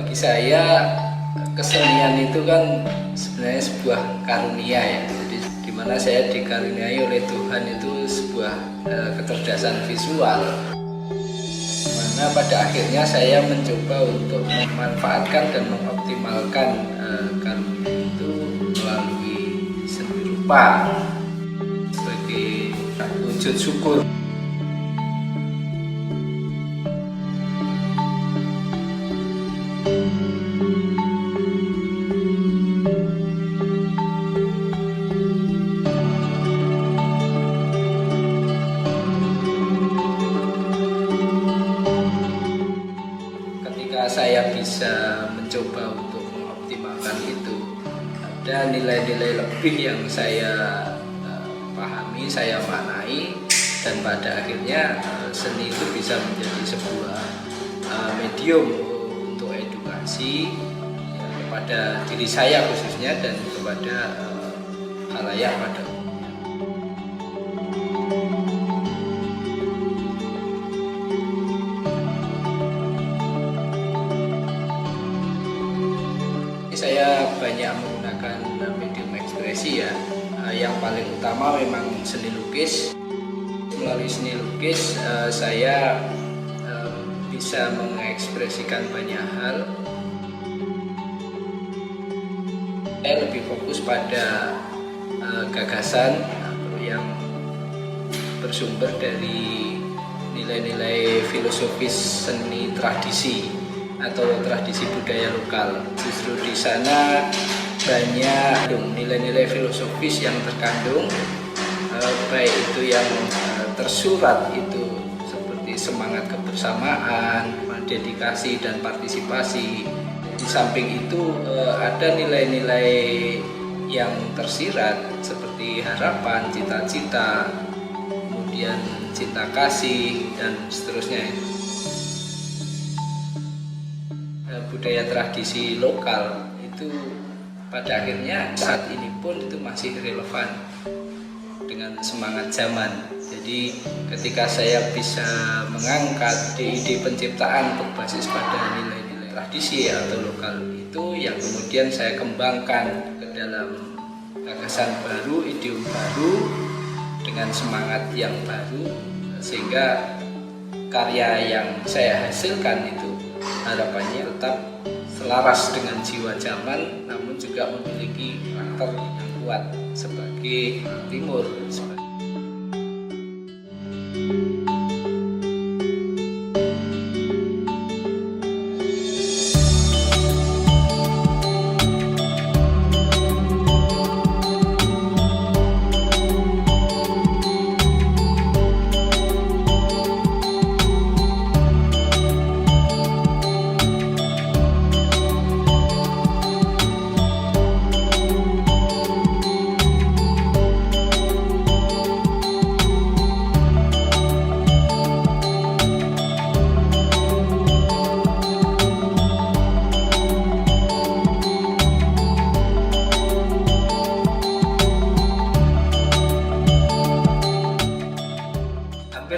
Bagi saya kesenian itu kan sebenarnya sebuah karunia ya. Jadi dimana saya dikaruniai oleh Tuhan itu sebuah kecerdasan visual. Mana pada akhirnya saya mencoba untuk memanfaatkan dan mengoptimalkan karunia itu melalui seni rupa sebagai wujud syukur. Ketika saya bisa mencoba untuk mengoptimalkan itu, ada nilai-nilai lebih yang saya pahami, saya maknai, dan pada akhirnya seni itu bisa menjadi sebuah medium untuk edukasi ya, kepada diri saya khususnya dan kepada khalayak pada umumnya. Saya banyak menggunakan medium ekspresi ya. Yang paling utama memang seni lukis. Melalui seni lukis saya bisa mengekspresikan banyak hal. Saya lebih fokus pada gagasan yang bersumber dari nilai-nilai filosofis seni tradisi atau tradisi budaya lokal. Justru di sana banyak nilai-nilai filosofis yang terkandung, baik itu yang tersurat itu seperti semangat kebersamaan, dedikasi dan partisipasi. Di samping itu ada nilai-nilai yang tersirat seperti harapan, cita-cita, kemudian cinta kasih dan seterusnya. Budaya tradisi lokal itu pada akhirnya saat ini pun itu masih relevan dengan semangat zaman. Jadi ketika saya bisa mengangkat ide penciptaan berbasis pada nilai-nilai tradisi atau lokal itu yang kemudian saya kembangkan ke dalam gagasan baru, idiom baru dengan semangat yang baru, sehingga karya yang saya hasilkan itu harapannya tetap selaras dengan jiwa zaman, namun juga memiliki karakter yang kuat sebagai Timur.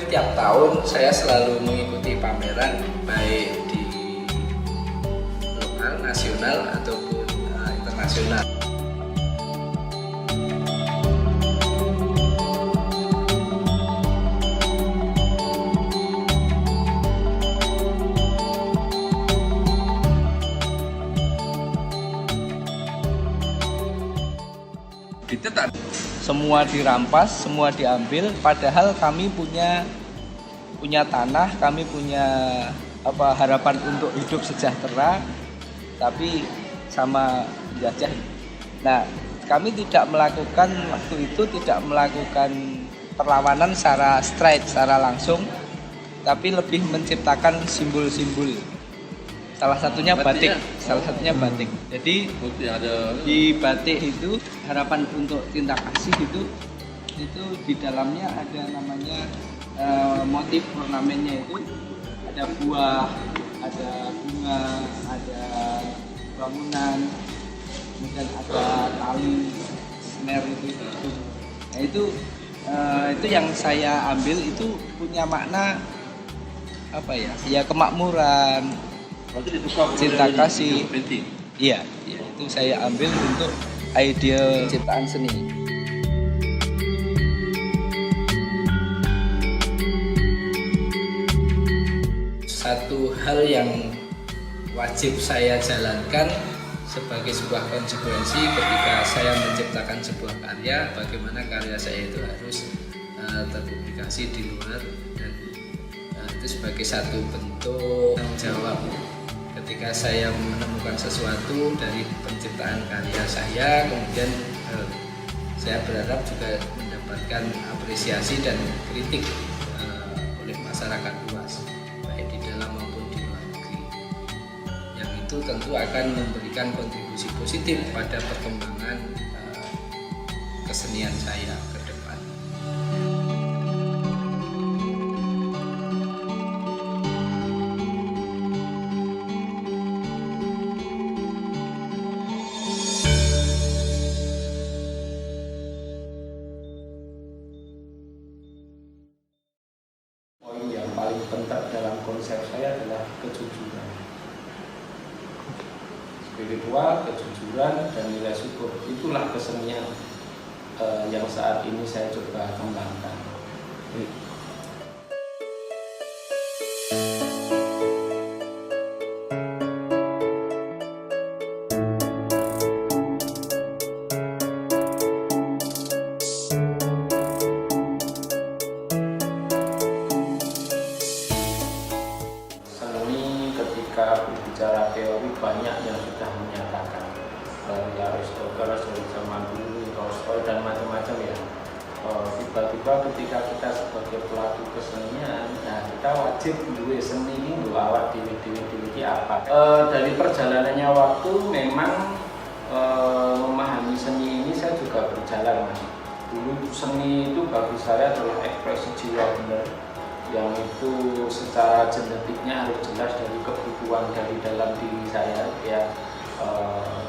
Tiap tahun saya selalu mengikuti pameran baik di lokal, nasional ataupun internasional. Semua dirampas, semua diambil, padahal kami punya tanah, kami punya harapan untuk hidup sejahtera, tapi sama penjajah. Nah, kami tidak melakukan waktu itu perlawanan secara straight, secara langsung, tapi lebih menciptakan simbol-simbol. Salah satunya batik. Jadi di batik itu harapan untuk cinta kasih itu di dalamnya ada namanya motif ornamennya itu ada buah, ada bunga, ada bangunan, kemudian ada tali, snare itu. Nah itu yang saya ambil itu punya makna ya kemakmuran, Cinta Kasih. Iya, itu saya ambil untuk ide ciptaan seni. Satu hal yang wajib saya jalankan sebagai sebuah konsekuensi ketika saya menciptakan sebuah karya, bagaimana karya saya itu harus terpublikasi di luar, dan itu sebagai satu bentuk tanggung jawab ketika saya menemukan sesuatu dari penciptaan karya saya, kemudian saya berharap juga mendapatkan apresiasi dan kritik oleh masyarakat luas, baik di dalam maupun di luar negeri, yang itu tentu akan memberikan kontribusi positif pada perkembangan kesenian saya ke depan. Poin yang paling penting dalam konsep saya adalah kejujuran. Spiritual, kejujuran, dan nilai syukur. Itulah kesenian yang saat ini saya coba kembangkan. Seni ketika berbicara teori banyak yang sudah menyatakan, dari Aristoteles, dari zaman dulu, Tolstoy, dan macam-macam ya. Tiba-tiba ketika kita sebagai pelaku kesenian, nah kita wajib duwe seni ini awak dewi apa. Dari perjalanannya waktu memang memahami seni ini saya juga berjalan, Mas. Dulu seni itu bagi saya adalah ekspresi jiwa benar, yang itu secara genetiknya harus jelas dari kebutuhan dari dalam diri saya ya,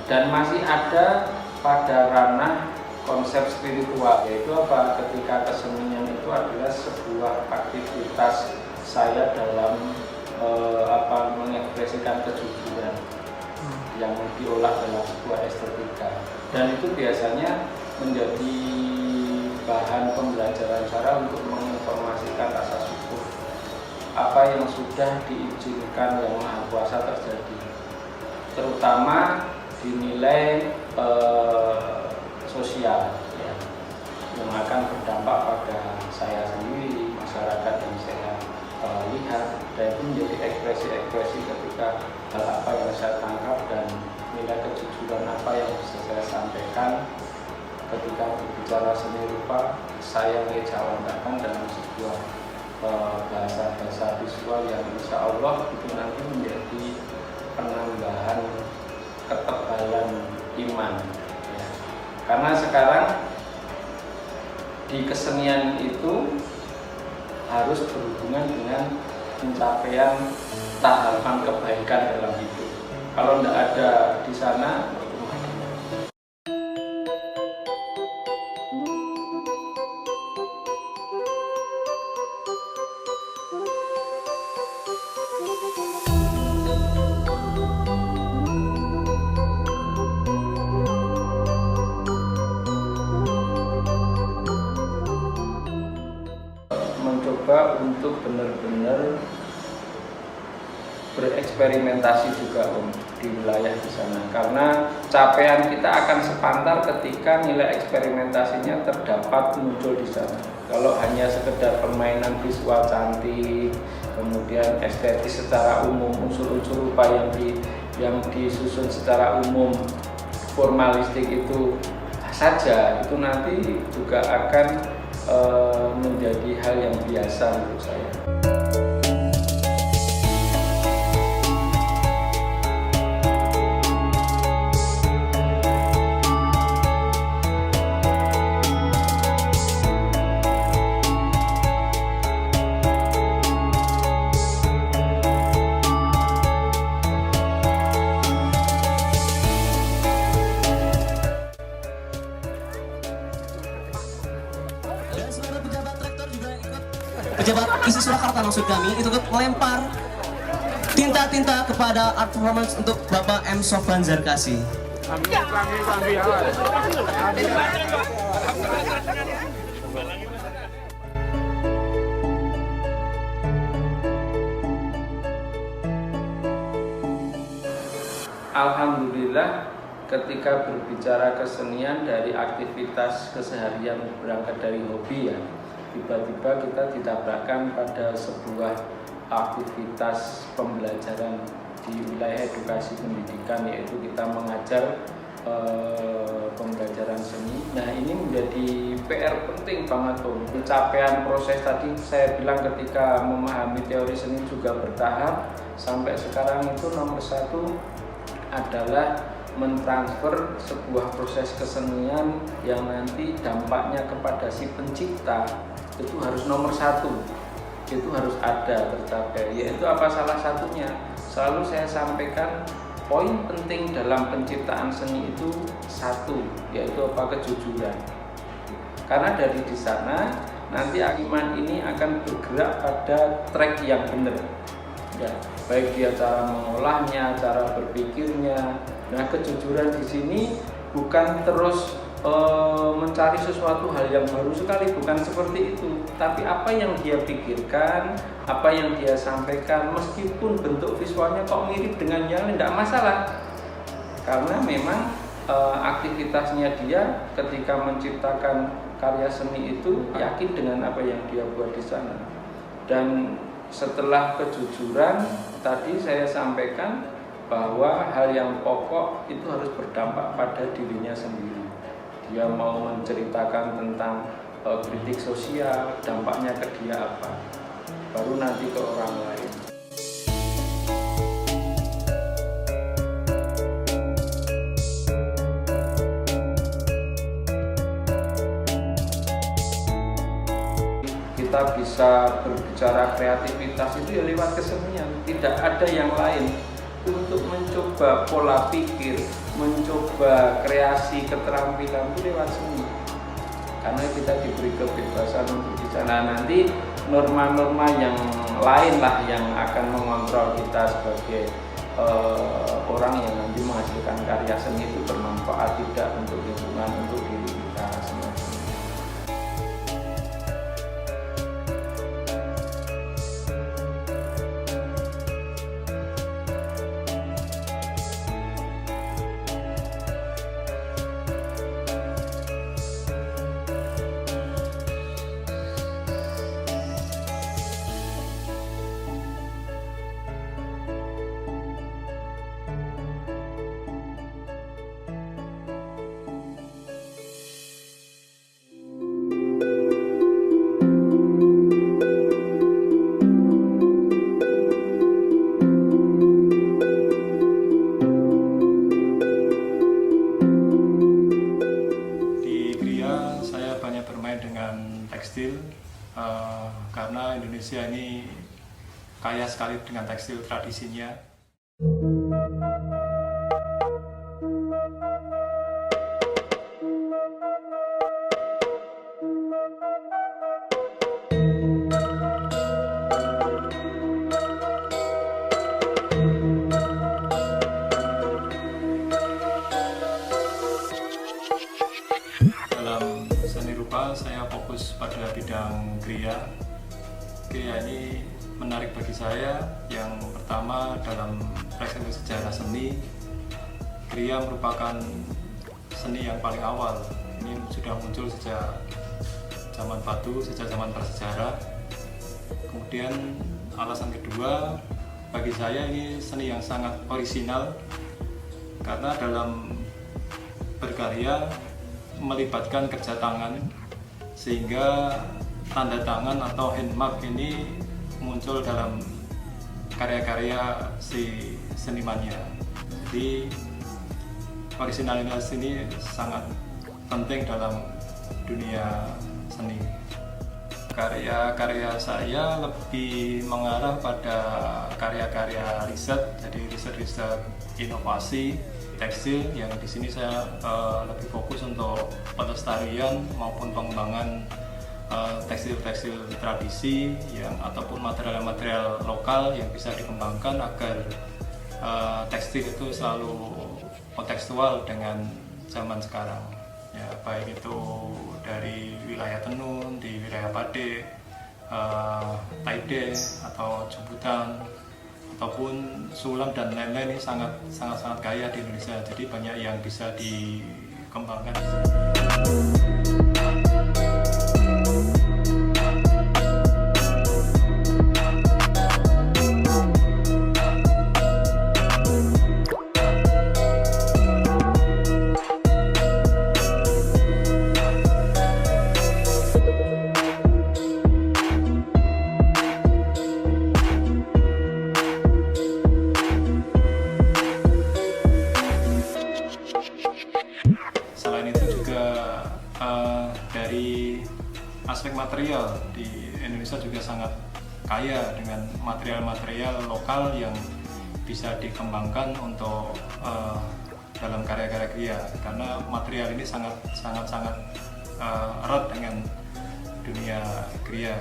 dan masih ada pada ranah konsep spiritual, yaitu apa, ketika kesenian itu adalah sebuah aktivitas saya dalam mengekspresikan kejujuran yang diolah dalam sebuah estetika, dan itu biasanya menjadi bahan pembelajaran cara untuk menginformasikan rasa syukur apa yang sudah diizinkan yang Maha Kuasa terjadi, terutama dinilai sosial ya, yang akan berdampak pada saya sendiri, masyarakat yang saya lihat, dan itu menjadi ekspresi-ekspresi ketika hal apa yang saya tangkap dan nilai kejujuran apa yang bisa saya sampaikan ketika berbicara seni rupa, saya ngejawantahkan dalam sebuah bahasa-bahasa visual yang insya Allah itu nanti menjadi penambahan ketebalan iman ya. Karena sekarang di kesenian itu harus berhubungan dengan pencapaian tahapan kebaikan dalam hidup. Kalau tidak ada di sana, mencoba untuk benar-benar bereksperimentasi juga di wilayah di sana, karena capaian kita akan sepantar ketika nilai eksperimentasinya terdapat muncul di sana. Kalau hanya sekedar permainan visual cantik, kemudian estetis secara umum, unsur-unsur rupa yang disusun secara umum, formalistik itu saja, itu nanti juga akan menjadi hal yang biasa menurut saya. Pejabat isi Surakarta maksud kami itu melempar tinta-tinta kepada art performance untuk Bapak M. Sofwan Zarkasi. Alhamdulillah, ketika berbicara kesenian dari aktivitas keseharian berangkat dari hobi ya, tiba-tiba kita ditabrakkan pada sebuah aktivitas pembelajaran di wilayah edukasi pendidikan, yaitu kita mengajar pembelajaran seni. Nah, ini menjadi PR penting banget tuh. Pencapaian proses tadi saya bilang ketika memahami teori seni juga bertahap, sampai sekarang itu nomor satu adalah mentransfer sebuah proses kesenian yang nanti dampaknya kepada si pencipta itu harus nomor satu, itu harus ada tercapai. Yaitu apa salah satunya? Selalu saya sampaikan poin penting dalam penciptaan seni itu satu, yaitu apa? Kejujuran. Karena dari di sana nanti akiman ini akan bergerak pada track yang benar. Ya, baik dia cara mengolahnya, cara berpikirnya. Nah, kejujuran di sini bukan terus mencari sesuatu hal yang baru sekali, bukan seperti itu. Tapi apa yang dia pikirkan, apa yang dia sampaikan, meskipun bentuk visualnya kok mirip dengan yang lain, tidak masalah. Karena memang aktivitasnya dia ketika menciptakan karya seni itu yakin dengan apa yang dia buat di sana. Dan setelah kejujuran tadi saya sampaikan bahwa hal yang pokok itu harus berdampak pada dirinya sendiri. Dia mau menceritakan tentang kritik sosial, dampaknya ke dia apa, baru nanti ke orang lain. Kita bisa berbicara kreativitas itu ya lewat kesenian, tidak ada yang lain. Untuk mencoba pola pikir, mencoba kreasi keterampilan itu lewat seni. Karena kita diberi kebebasan untuk bicara, nanti norma-norma yang lain lah yang akan mengontrol kita sebagai orang yang nanti menghasilkan karya seni itu bermanfaat tidak untuk lingkungan, untuk diri kita semua. Tekstil karena Indonesia ini kaya sekali dengan tekstil tradisinya. Dalam seni rupa saya fokus pada bidang kriya. Kriya ini menarik bagi saya. Yang pertama, dalam perspektif sejarah seni, kriya merupakan seni yang paling awal. Ini sudah muncul sejak zaman batu, sejak zaman prasejarah. Kemudian alasan kedua, bagi saya ini seni yang sangat orisinal karena dalam berkarya melibatkan kerja tangan, sehingga tanda tangan atau handmark ini muncul dalam karya-karya si senimannya. Jadi originalitas ini sangat penting dalam dunia seni. Karya-karya saya lebih mengarah pada karya-karya riset, jadi riset-riset inovasi tekstil yang di sini saya lebih fokus untuk pelestarian maupun pengembangan tekstil-tekstil tradisi yang ataupun material-material lokal yang bisa dikembangkan agar tekstil itu selalu kontekstual dengan zaman sekarang, ya, baik itu dari wilayah tenun, di wilayah batik, taide atau jemputan ataupun sulam dan lain-lain. Ini sangat kaya di Indonesia, jadi banyak yang bisa dikembangkan. Selain itu juga dari aspek material di Indonesia juga sangat kaya dengan material-material lokal yang bisa dikembangkan untuk dalam karya-karya kria, karena material ini sangat erat dengan dunia kria.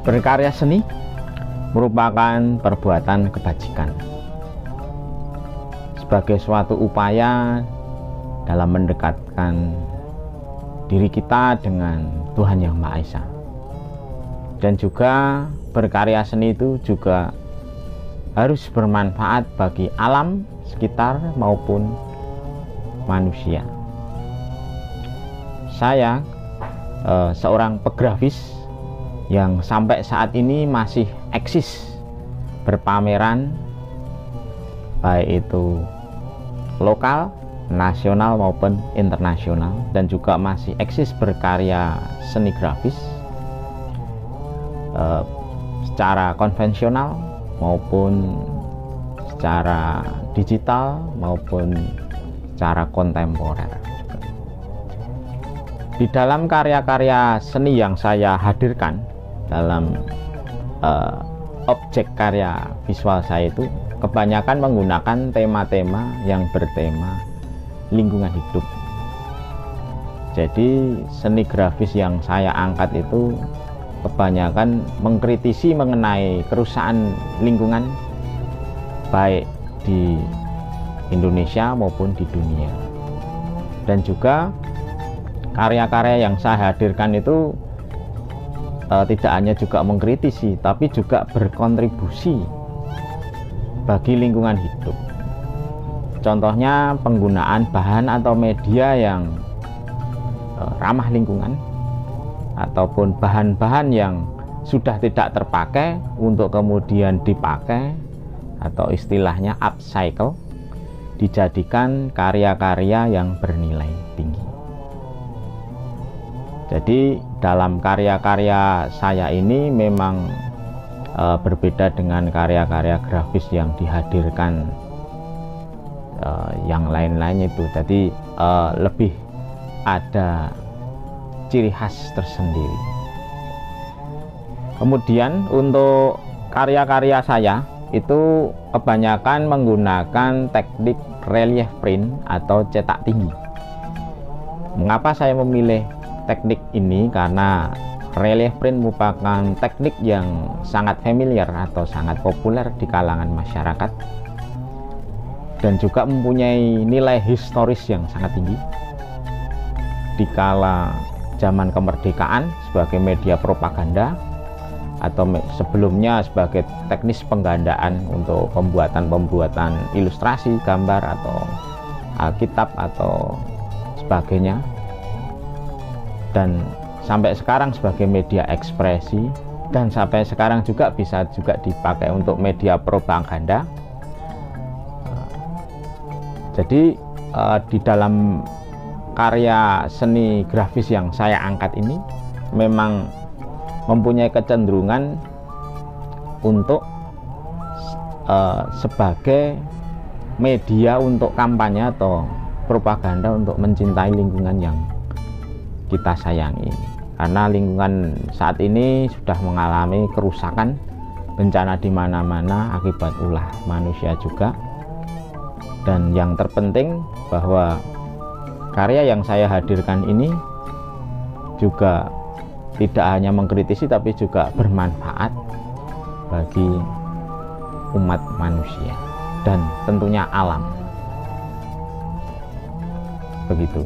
Berkarya seni merupakan perbuatan kebajikan sebagai suatu upaya dalam mendekatkan diri kita dengan Tuhan Yang Maha Esa. Dan juga berkarya seni itu juga harus bermanfaat bagi alam sekitar maupun manusia. Saya seorang pegrafis yang sampai saat ini masih eksis berpameran, baik itu lokal, nasional maupun internasional, dan juga masih eksis berkarya seni grafis secara konvensional maupun secara digital maupun secara kontemporer. Di dalam karya-karya seni yang saya hadirkan dalam objek karya visual saya itu kebanyakan menggunakan tema-tema yang bertema lingkungan hidup. Jadi seni grafis yang saya angkat itu kebanyakan mengkritisi mengenai kerusakan lingkungan baik di Indonesia maupun di dunia. Dan juga karya-karya yang saya hadirkan itu tidak hanya juga mengkritisi, tapi juga berkontribusi bagi lingkungan hidup. Contohnya penggunaan bahan atau media yang ramah lingkungan, ataupun bahan-bahan yang sudah tidak terpakai untuk kemudian dipakai, atau istilahnya upcycle, dijadikan karya-karya yang bernilai tinggi. Jadi dalam karya-karya saya ini memang berbeda dengan karya-karya grafis yang dihadirkan yang lain-lain itu. Jadi lebih ada ciri khas tersendiri. Kemudian untuk karya-karya saya itu kebanyakan menggunakan teknik relief print atau cetak tinggi. Mengapa saya memilih teknik ini? Karena relief print merupakan teknik yang sangat familiar atau sangat populer di kalangan masyarakat dan juga mempunyai nilai historis yang sangat tinggi. Di kala zaman kemerdekaan sebagai media propaganda atau sebelumnya sebagai teknis penggandaan untuk pembuatan ilustrasi, gambar atau alkitab atau sebagainya, dan sampai sekarang sebagai media ekspresi, dan sampai sekarang juga bisa juga dipakai untuk media propaganda. Jadi di dalam karya seni grafis yang saya angkat ini memang mempunyai kecenderungan untuk sebagai media untuk kampanye atau propaganda untuk mencintai lingkungan yang kita sayangi. Karena lingkungan saat ini sudah mengalami kerusakan, bencana di mana-mana akibat ulah manusia juga. Dan yang terpenting bahwa karya yang saya hadirkan ini juga tidak hanya mengkritisi tapi juga bermanfaat bagi umat manusia dan tentunya alam. Begitu.